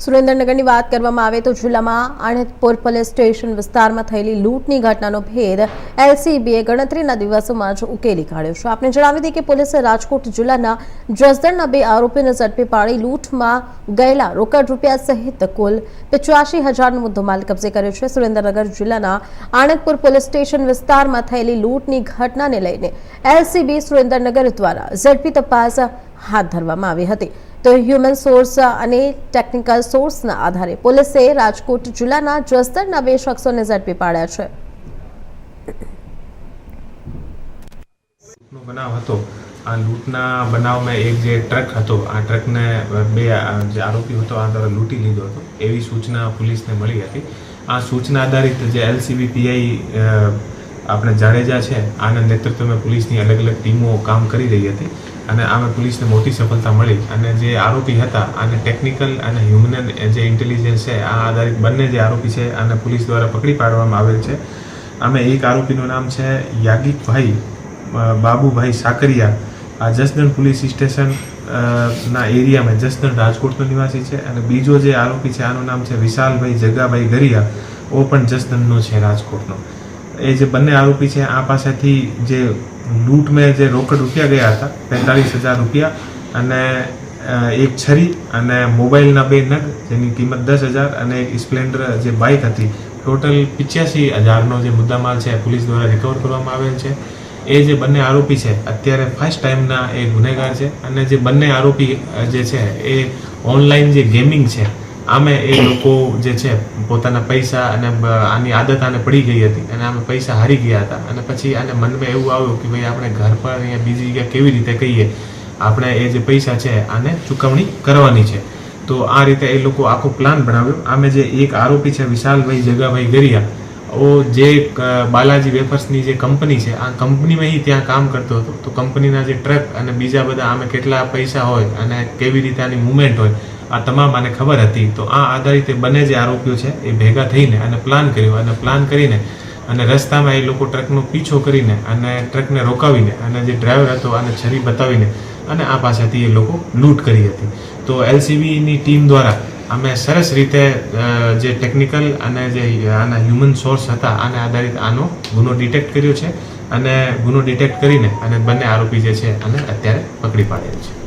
સુરેન્દ્રનગરની વાત કરવામાં આવે તો જિલ્લામાં આણંદપુર પોલીસ સ્ટેશન વિસ્તારમાં થયેલી લૂંટની ઘટનાનો ભેદ એલસીબીએ ગણતરીના દિવસોમાં જ ઉકેલી કાઢ્યો છે। આપણે જણાવી દઈએ કે પોલીસે રાજકોટ જિલ્લાના જસદણના 2 આરોપીને ઝડપી પાડી લૂંટમાં ગયેલા રોકડ રૂપિયા સહિત કુલ 85,000નો મુદ્દામાલ કબજે કર્યો છે। સુરેન્દ્રનગર જિલ્લાના આણંદપુર પોલીસ સ્ટેશન વિસ્તારમાં થયેલી લૂંટની ઘટનાને લઈને એલસીબી સુરેન્દ્રનગર દ્વારા ઝડપી તપાસ હાથ ધરવામાં આવી હતી। તો હ્યુમન સોર્સ અને ટેકનિકલ સોર્સના આધારે પોલીસે રાજકોટ જિલ્લાના જસદણના 2 શખ્સોને ઝડપી પાડ્યા છે। બનાવ હતો આ લૂંટના બનાવમાં એક જે ટ્રક હતો આ ટ્રકને 2 જે આરોપી હતો આ દ્વારા લૂંટી લીધો હતો એવી સૂચના પોલીસને મળી હતી। આ સૂચના આધારિત જે એલસીબી પીઆઈ આપણે જાડેજા છે આના નેતૃત્વમાં પોલીસની અલગ અલગ ટીમો કામ કરી રહી હતી અને આમાં પોલીસને મોટી સફળતા મળી અને જે આરોપી હતા આને ટેકનિકલ અને હ્યુમન જે ઇન્ટેલિજન્સ છે આ આધારિત બંને જે આરોપી છે આને પોલીસ દ્વારા પકડી પાડવામાં આવેલ છે। આમાં એક આરોપીનું નામ છે યાગિકભાઈ બાબુભાઈ સાકરિયા। આ જસદણ પોલીસ સ્ટેશન ના એરિયામાં જસદણ રાજકોટનો નિવાસી છે અને બીજો જે આરોપી છે આનું નામ છે વિશાલભાઈ જગાભાઈ ગરિયા ઓ પણ જસદણનો છે રાજકોટનો। એ જે બંને આરોપી છે આ પાસેથી જે લૂંટ में જે રોકડ રૂપિયા ગયા હતા 45,000 રૂપિયા અને એક છરી અને મોબાઈલના 2 નગ જેની કિંમત 10,000 અને એક સ્પ્લેન્ડર જે બાઇક હતી ટોટલ 85,000નો જે મુદ્દામાલ છે પોલીસ દ્વારા રિકવર કરવામાં આવેલ છે। એ જે બંને આરોપી છે અત્યારે ફર્સ્ટ ટાઈમના એ ગુનેગાર છે અને જે બંને આરોપી જે છે એ ઓનલાઈન જે ગેમિંગ છે આમે એ લોકો જે છે પોતાના પૈસા અને આની આદત આને પડી ગઈ હતી અને આમે પૈસા હારી ગયા હતા અને પછી આને મનમાં એવું આવ્યું કે ભાઈ આપણે ઘર પર અહીંયા બીજી જગ્યાએ કેવી રીતે કહીએ આપણે એ જે પૈસા છે આને ચૂકવણી કરવાની છે। તો આ રીતે એ લોકો આખો પ્લાન બનાવ્યો। આમે જે એક આરોપી છે વિશાલભાઈ જગાભાઈ ગરિયા ઓ જે બાલાજી વેફર્સની જે કંપની છે આ કંપનીમાં ત્યાં કામ કરતો હતો। તો કંપનીના જે ટ્રક અને બીજા બધા આમે કેટલા પૈસા હોય અને કેવી રીતે આની મુવમેન્ટ હોય આ તમામ આને ખબર હતી। તો આ આધારિત બંને જે આરોપીઓ છે એ ભેગા થઈને અને પ્લાન કર્યો અને પ્લાન કરીને અને રસ્તામાં એ લોકો ટ્રકનો પીછો કરીને અને ટ્રકને રોકાવીને અને જે ડ્રાઈવર હતો આને છરી બતાવીને અને આ પાસેથી એ લોકો લૂંટ કરી હતી। તો એલસીબીની ટીમ દ્વારા અમે સરસ રીતે જે ટેકનિકલ અને જે આના હ્યુમન સોર્સ હતા આને આધારિત આનો ગુનો ડિટેક્ટ કર્યો છે અને ગુનો ડિટેક્ટ કરીને અને બંને આરોપી જે છે આને અત્યારે પકડી પાડેલ છે।